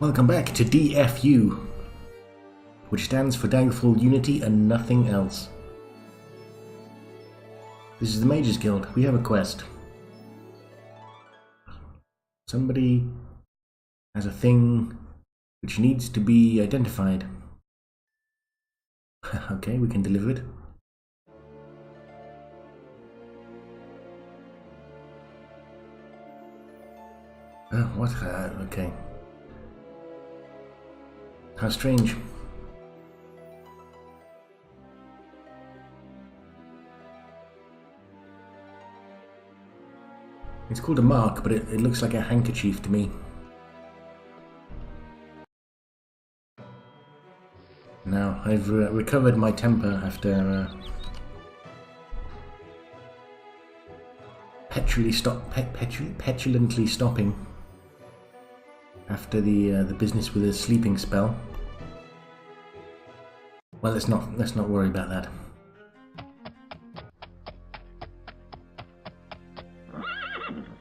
Welcome back to DFU, which stands for Daggerfall Unity and nothing else. This is the Mages Guild. We have a quest. Somebody has a thing which needs to be identified. Okay, we can deliver it. Oh, what? Okay. How strange. It's called a mark, but it looks like a handkerchief to me. Now, I've recovered my temper after petulantly stopping after the business with a sleeping spell. Well, let's not worry about that.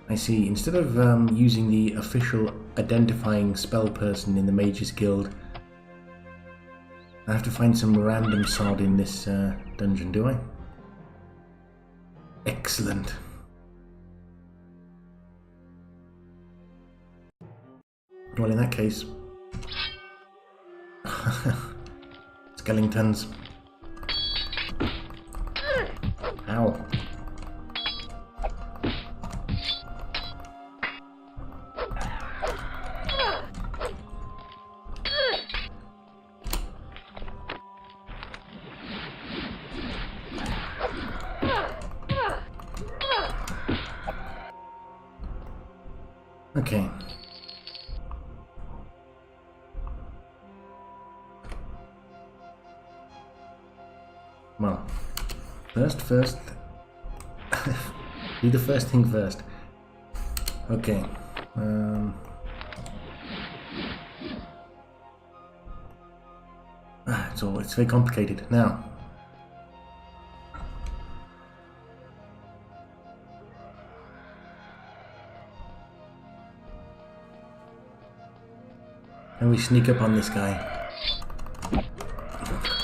I see. Instead of using the official identifying spell person in the Mages Guild, I have to find some random sod in this dungeon, do I? Excellent. Well, in that case... Skeletons. Ow. Okay. Well, first. Do the first thing first. Okay. It's very complicated. Now. And we sneak up on this guy.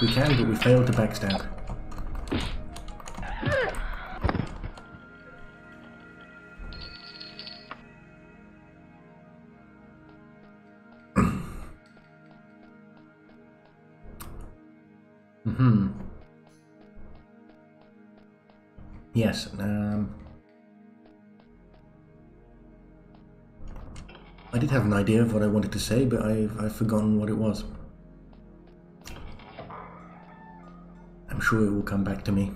We can, but we fail to backstab. Yes, I did have an idea of what I wanted to say, but I've forgotten what it was. I'm sure it will come back to me.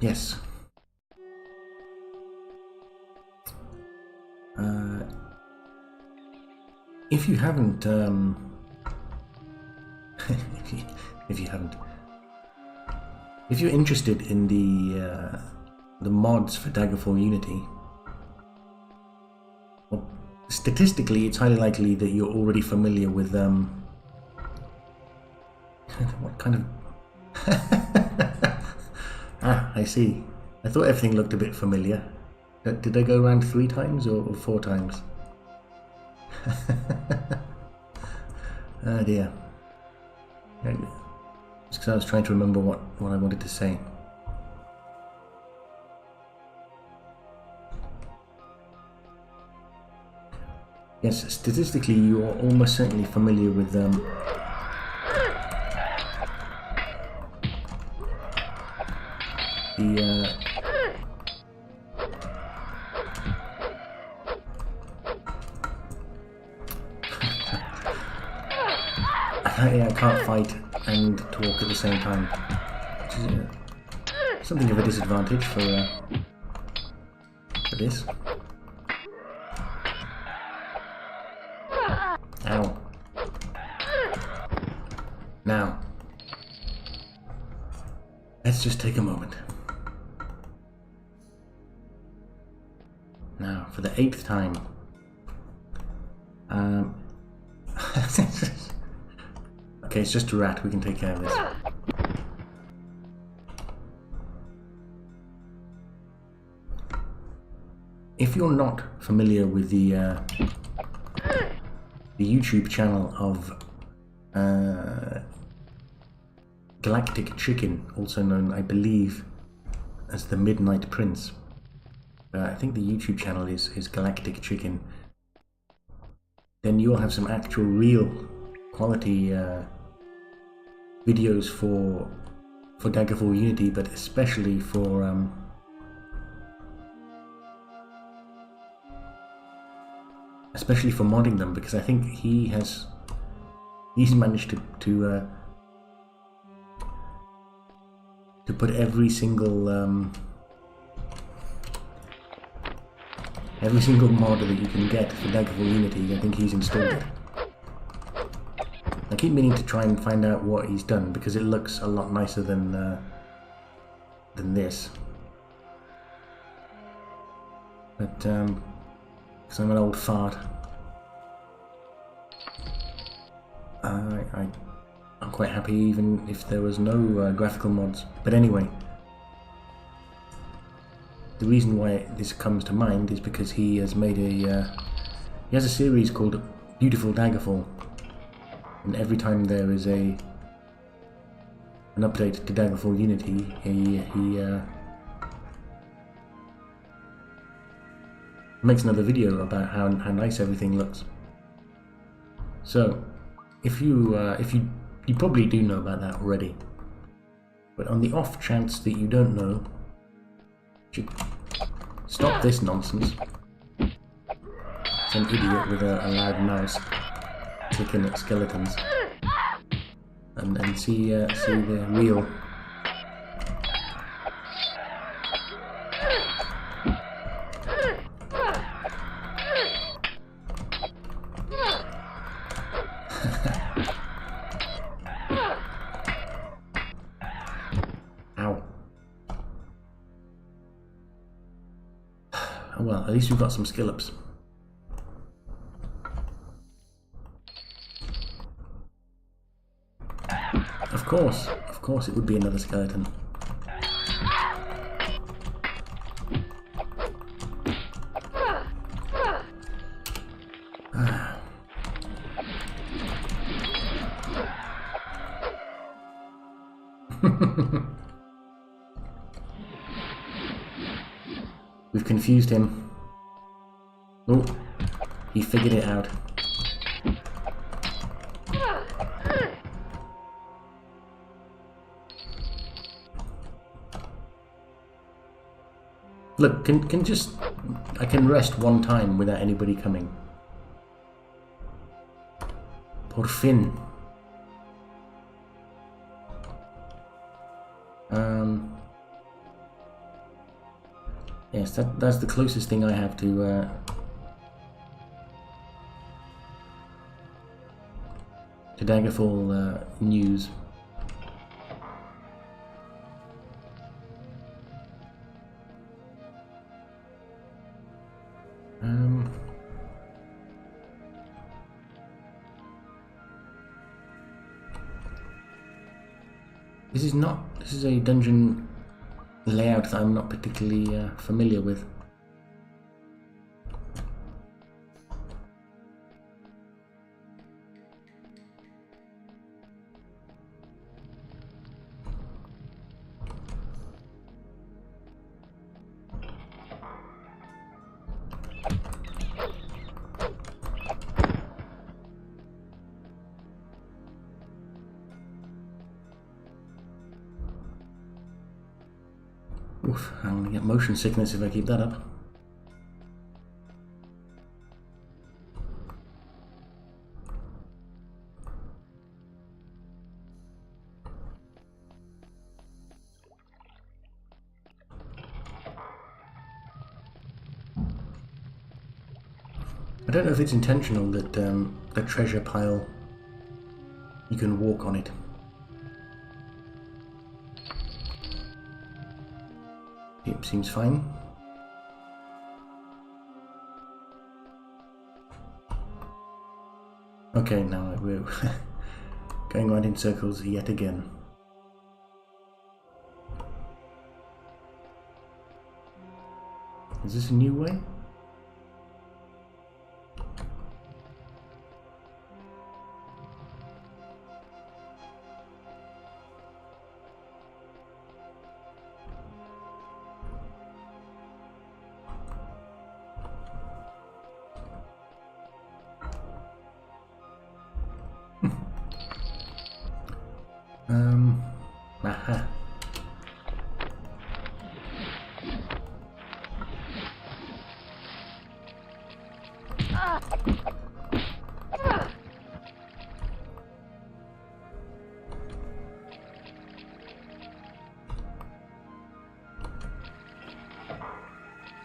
Yes. If you haven't, if you're interested in the mods for Daggerfall Unity, well, statistically, it's highly likely that you're already familiar with what kind of Ah, I see. I thought everything looked a bit familiar. Did I go around 3 times or 4 times? Oh dear. Just because I was trying to remember what I wanted to say. Yes, statistically you are almost certainly familiar with yeah, I can't fight and talk at the same time, which is something of a disadvantage for this. Ow. Now. Let's just take a moment. Now, for the 8th time. Okay, it's just a rat. We can take care of this. If you're not familiar with the YouTube channel of Galactic Chicken, also known, I believe, as the Midnight Prince. I think the YouTube channel is Galactic Chicken. Then you'll have some actual, real quality videos for Daggerfall Unity, but especially for modding them, because I think he's managed to put every single mod that you can get for Daggerfall Unity. I think he's installed it. I keep meaning to try and find out what he's done, because it looks a lot nicer than this. But because I'm an old fart, I'm quite happy even if there was no graphical mods. But anyway, the reason why this comes to mind is because he has made he has a series called Beautiful Daggerfall, and every time there is an update to Daggerfall Unity, he makes another video about how nice everything looks. So, if you probably do know about that already, but on the off chance that you don't know, you should stop this nonsense. Some idiot with a loud mouse clicking at skeletons, and see the real. Ow. Oh well, at least we've got some skill-ups. Of course it would be another skeleton. We've confused him. Oh, he figured it out. Look, I can rest one time without anybody coming. Por fin. Yes, that's the closest thing I have to Daggerfall news. This is a dungeon layout that I'm not particularly familiar with. Oof, I'm going to get motion sickness if I keep that up. I don't know if it's intentional that the treasure pile, you can walk on it. seems fine. Okay, now we're going around in circles yet again. Is this a new way? Aha.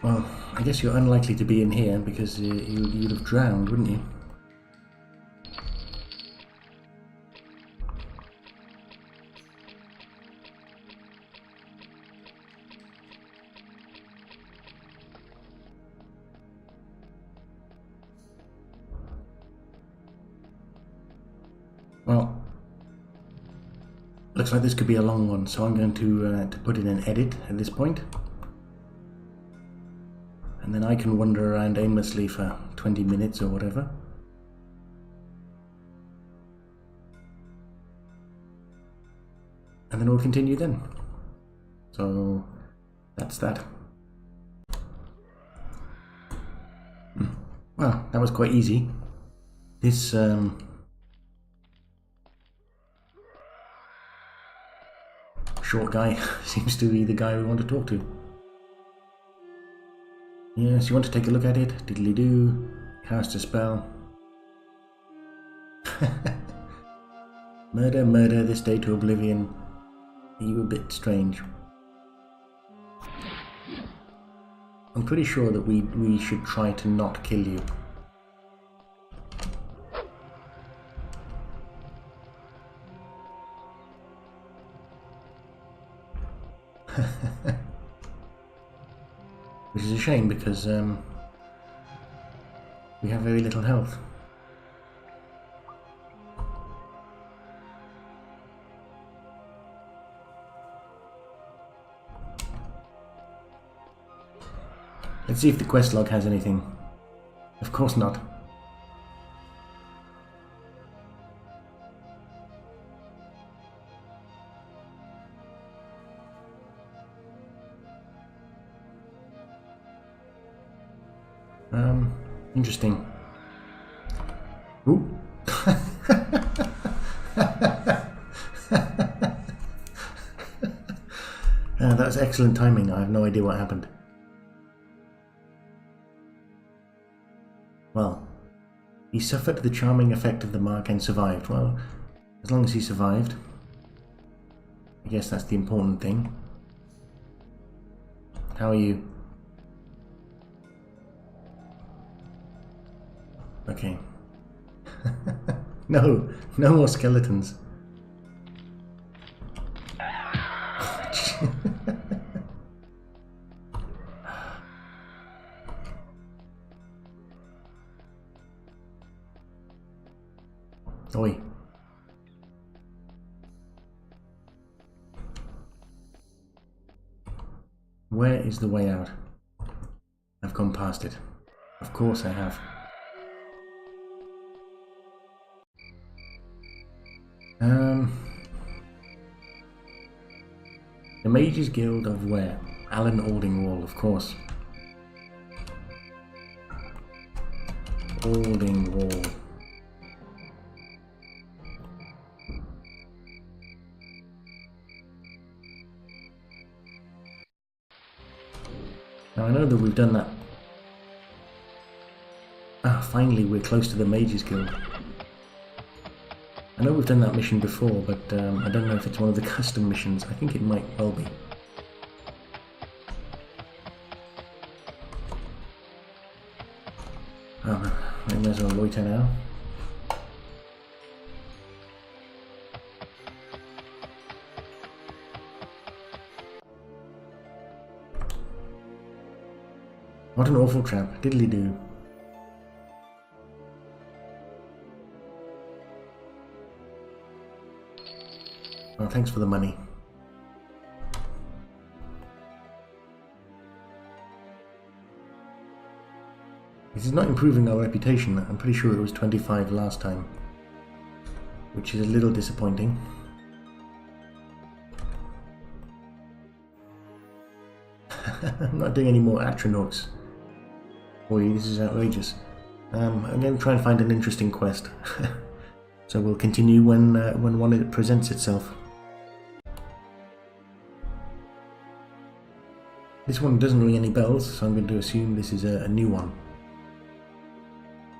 Well, I guess you're unlikely to be in here because you'd have drowned, wouldn't you? Well, looks like this could be a long one, so I'm going to put in an edit at this point. And then I can wander around aimlessly for 20 minutes or whatever. And then we'll continue then. So that's that. Well, that was quite easy. This short guy seems to be the guy we want to talk to. Yes, you want to take a look at it? Diddly-doo. Cast a spell. Murder, murder, this day to oblivion. Are you a bit strange? I'm pretty sure that we should try to not kill you. Which is a shame because we have very little health. Let's see if the quest log has anything. Of course not. Interesting. Ooh. That was excellent timing. I have no idea what happened. Well, he suffered the charming effect of the mark and survived. Well, as long as he survived, I guess that's the important thing. How are you? Okay. No, no more skeletons. Oi. Where is the way out? I've gone past it. Of course I have. The Mages Guild of where? Alan Aldingwall, of course. Aldingwall. Now I know that we've done that. Ah, finally we're close to the Mages Guild. I know we've done that mission before, but I don't know if it's one of the custom missions. I think it might well be. I may as well loiter now. What an awful trap. Diddly-do. Well, thanks for the money. This is not improving our reputation. I'm pretty sure it was 25 last time, which is a little disappointing. I'm not doing any more Atronauts. Boy, this is outrageous. I'm going to try and find an interesting quest. So we'll continue when one presents itself. This one doesn't ring any bells, so I'm going to assume this is a new one.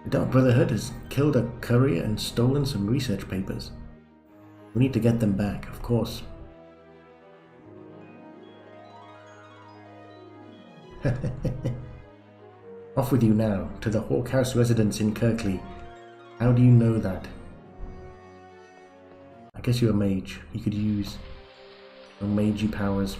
The Dark Brotherhood has killed a courier and stolen some research papers. We need to get them back, of course. Off with you now, to the Hawk House residence in Kirkley. How do you know that? I guess you're a mage. You could use your magey powers.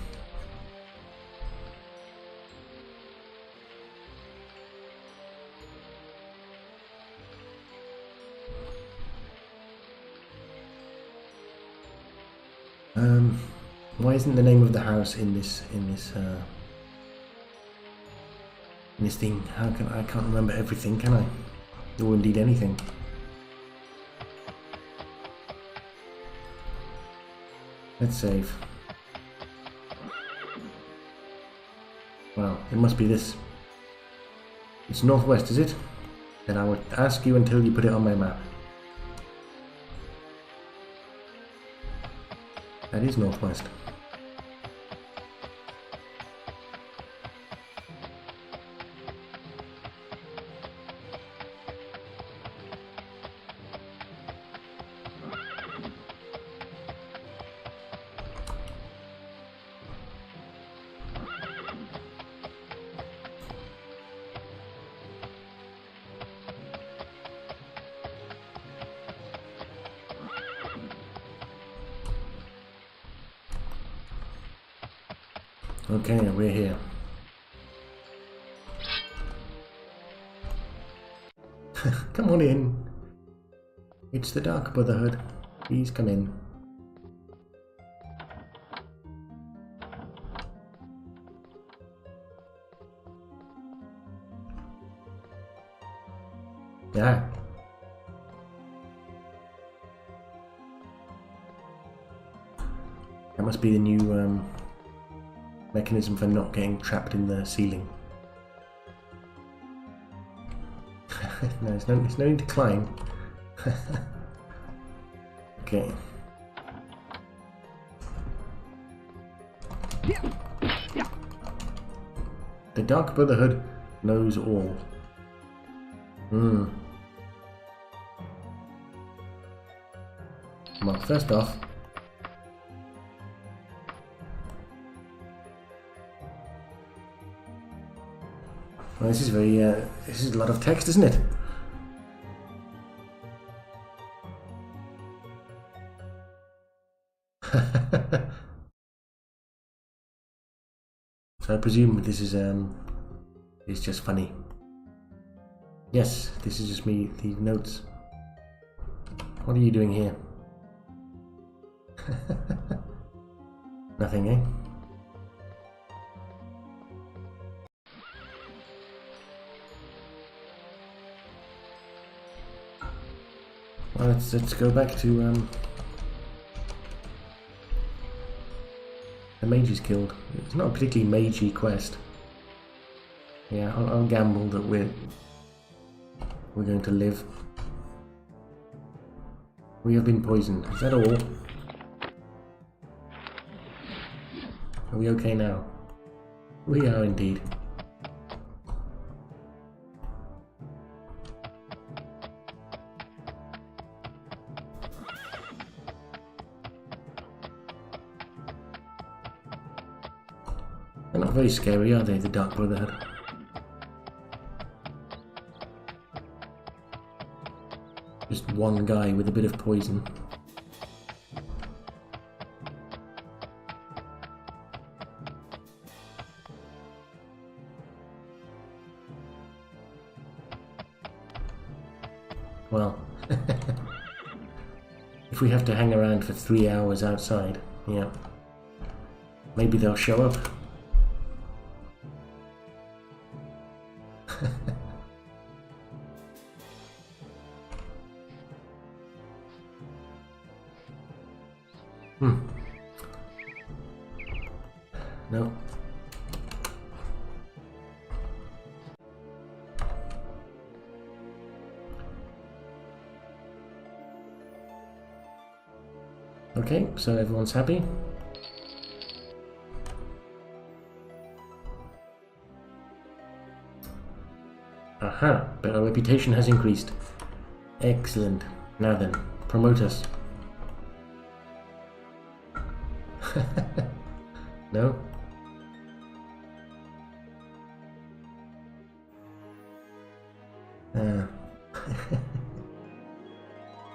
Why isn't the name of the house in this thing? I can't remember everything, can I? Or indeed anything. Let's save. Well, it must be this. It's northwest, is it? Then I will ask you until you put it on my map. That is northwest. Okay, we're here. Come on in. It's the Dark Brotherhood. Please come in. Yeah. That must be the new mechanism for not getting trapped in the ceiling. No, it's no need to climb. Okay. The Dark Brotherhood knows all. Well, first off, well, this is very, this is a lot of text, isn't it? So I presume this is, it's just funny. Yes, this is just me, the notes. What are you doing here? Nothing, eh? Well, let's go back to the Mage's Guild. It's not a particularly magey quest. Yeah, I'll gamble that we're going to live. We have been poisoned. Is that all? Are we okay now? We are indeed. They're not very scary, are they, the Dark Brotherhood? Just one guy with a bit of poison. If we have to hang around for 3 hours outside, yeah. Maybe they'll show up. No. Okay, so everyone's happy. Aha, but our reputation has increased. Excellent. Now then, promote us. No?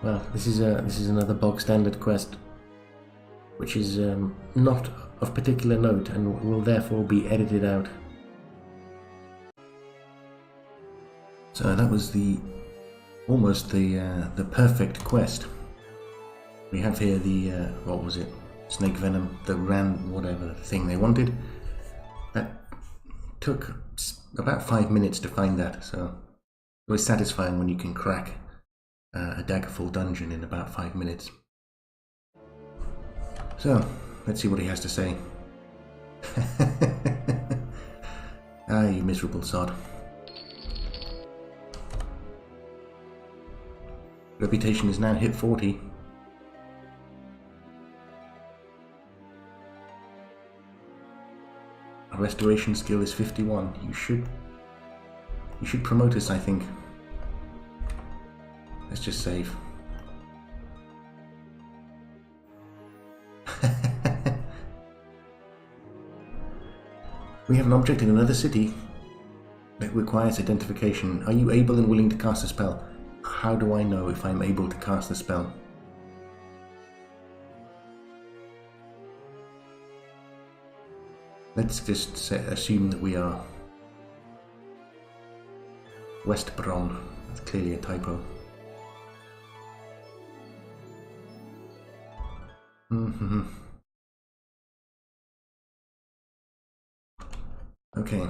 Well, this is another bog standard quest, which is not of particular note and will therefore be edited out. So that was almost the perfect quest. We have here the what was it? Snake venom, the whatever thing they wanted. That took about 5 minutes to find that, so it was satisfying when you can crack a Daggerfall dungeon in about 5 minutes. So, let's see what he has to say. Ah, you miserable sod. Reputation is now hit 40. Our restoration skill is 51. You should promote us, I think. Let's just save. We have an object in another city that requires identification. Are you able and willing to cast a spell? How do I know if I'm able to cast the spell? Let's just assume that we are West Bron. That's clearly a typo. Okay.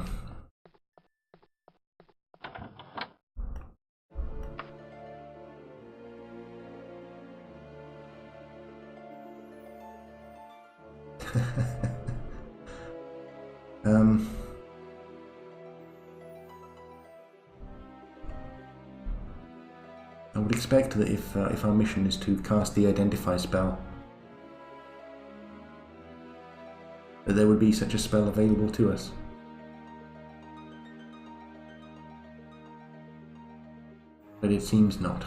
I would expect that if our mission is to cast the Identify spell, that there would be such a spell available to us. But it seems not.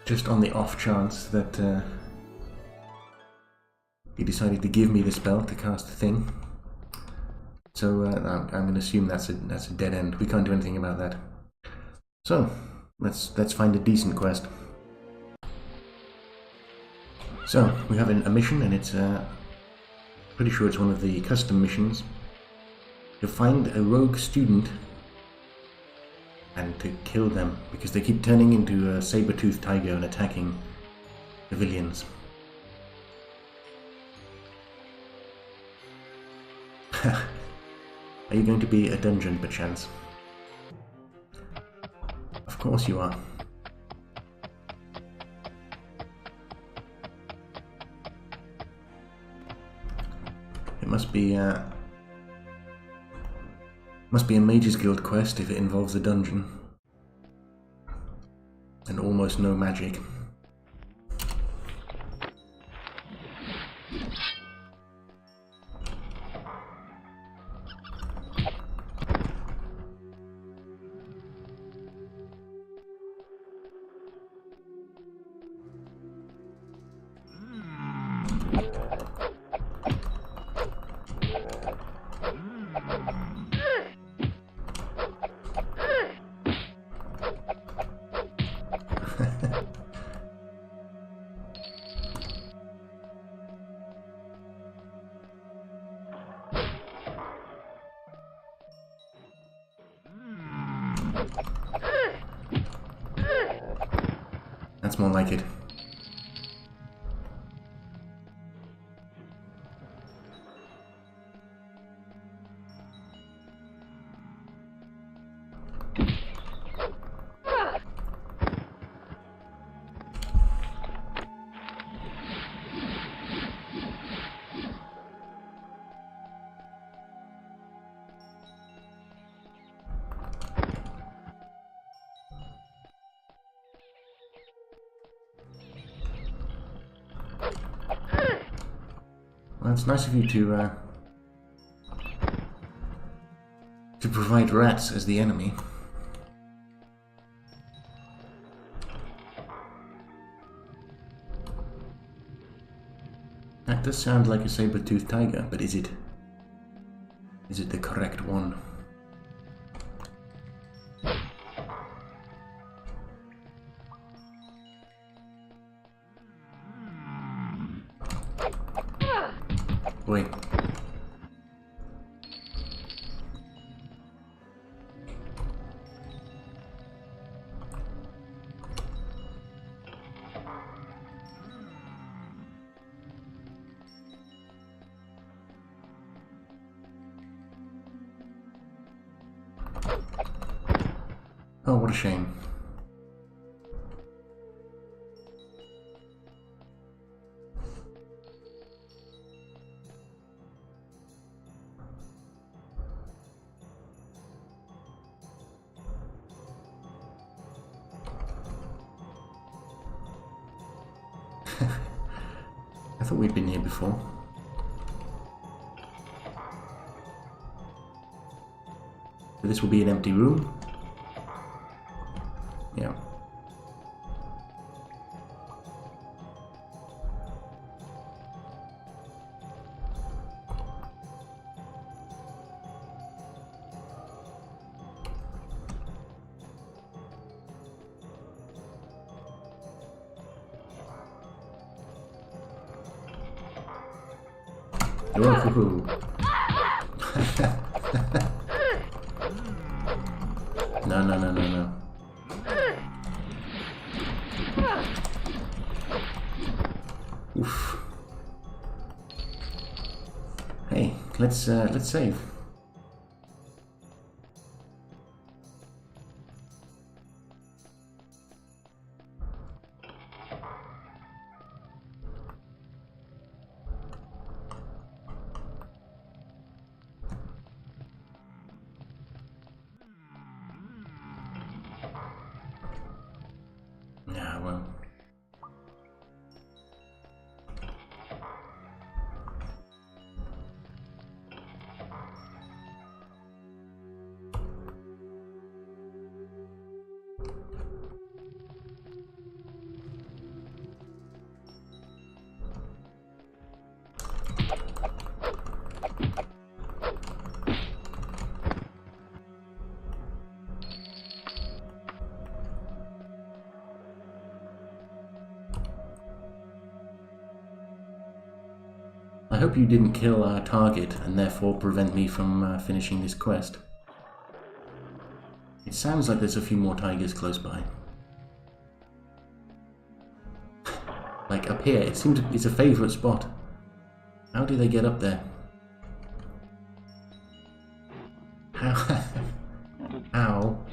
Just on the off chance that he decided to give me the spell to cast the thing. So I'm going to assume that's a dead end. We can't do anything about that. So let's find a decent quest. So we have a mission, and it's pretty sure it's one of the custom missions, to find a rogue student and to kill them, because they keep turning into a saber-toothed tiger and attacking civilians. Are you going to be a dungeon, perchance? Of course you are. It must be a Mage's Guild quest if it involves a dungeon. And almost no magic. That's more like it. Well, it's nice of you to provide rats as the enemy. That does sound like a saber-toothed tiger, but is it the correct one? Wait. Oh, what a shame. I thought we'd been here before. So this will be an empty room. Yeah. Woohoo. No, no, no, no, no. Oof. Hey, let's save. Yeah, well. I hope you didn't kill our target and therefore prevent me from finishing this quest. It sounds like there's a few more tigers close by. Like up here, it seems it's a favourite spot. How do they get up there? How? How?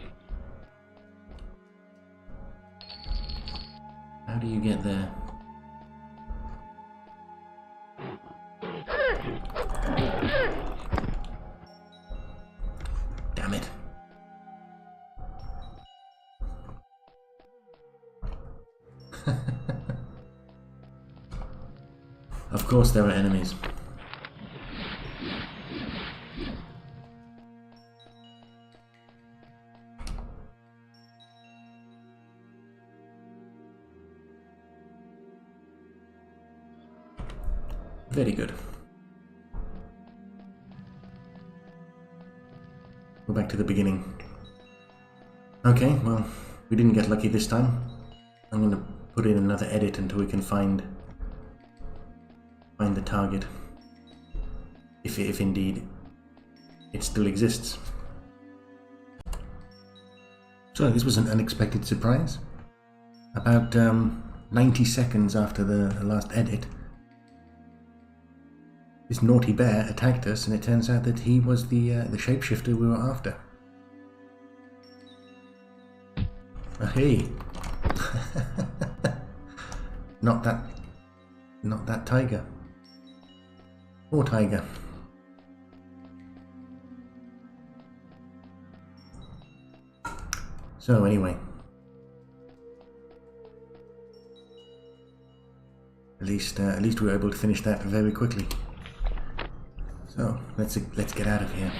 How do you get there? Damn it. Of course there are enemies. Very good. Go back to the beginning. Okay, well, we didn't get lucky this time. I'm going to put in another edit until we can find the target. If indeed it still exists. So this was an unexpected surprise. About 90 seconds after the last edit, this naughty bear attacked us, and it turns out that he was the shapeshifter we were after. Hey, not that tiger. Or tiger. So anyway, at least we were able to finish that very quickly. So let's get out of here.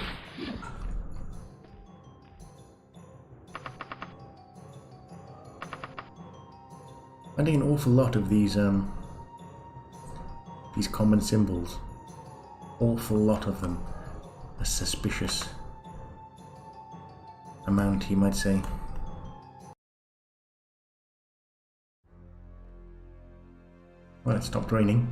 Finding an awful lot of these common symbols. Awful lot of them. A suspicious amount, you might say. Well, it stopped raining.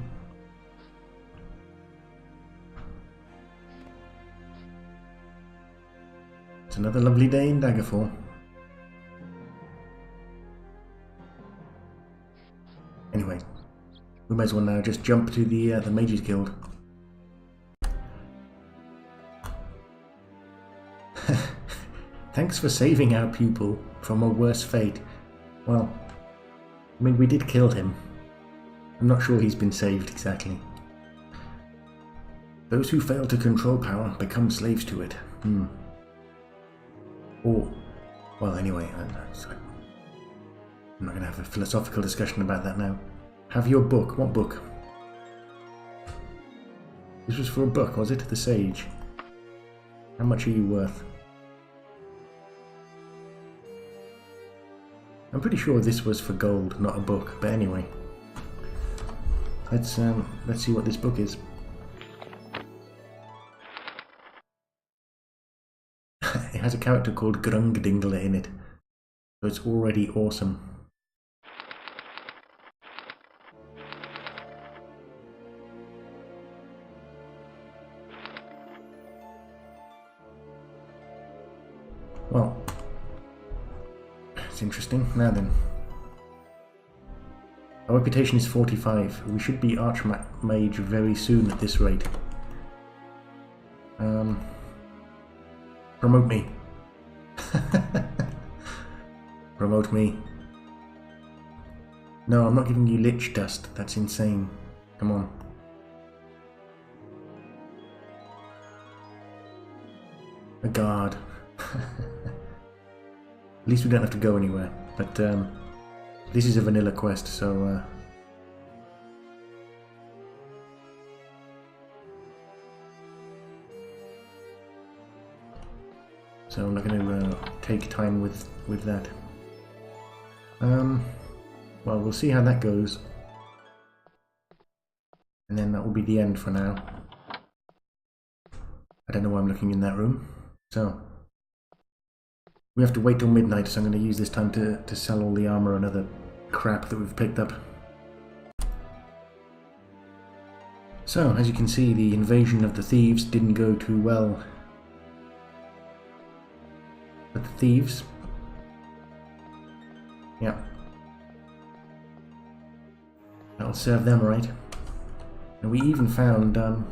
It's another lovely day in Daggerfall. Anyway, we might as well now just jump to the Mages Guild. Thanks for saving our pupil from a worse fate. Well, I mean, we did kill him. I'm not sure he's been saved exactly. Those who fail to control power become slaves to it. Or, well, anyway, I'm not going to have a philosophical discussion about that now. Have your book. What book? This was for a book, was it? The Sage. How much are you worth? I'm pretty sure this was for gold, not a book, but anyway. Let's see what this book is. It has a character called Grungdingler in it, so it's already awesome. Well, it's interesting. Now then. Our reputation is 45. We should be Archmage very soon at this rate. Promote me. Promote me. No, I'm not giving you Lich Dust. That's insane. Come on. A guard. At least we don't have to go anywhere. But this is a vanilla quest, so I'm not going to take time with that. Well, we'll see how that goes, and then that will be the end for now. I don't know why I'm looking in that room, so we have to wait till midnight, so I'm going to use this time to sell all the armor and other crap that we've picked up. So, as you can see, the invasion of the thieves didn't go too well. But the thieves... yeah. That'll serve them right. And we even found a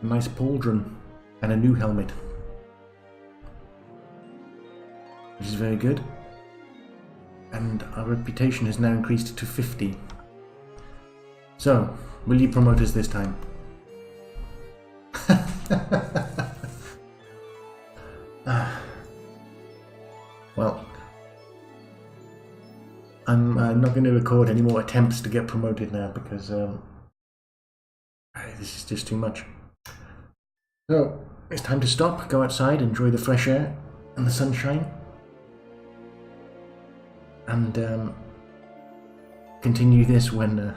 nice pauldron and a new helmet, which is very good. And our reputation has now increased to 50. So, will you promote us this time? Well, I'm not going to record any more attempts to get promoted now because this is just too much. So, it's time to stop, go outside, enjoy the fresh air and the sunshine, and continue this when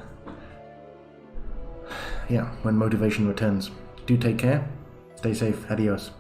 when motivation returns. Do take care, stay safe, adios.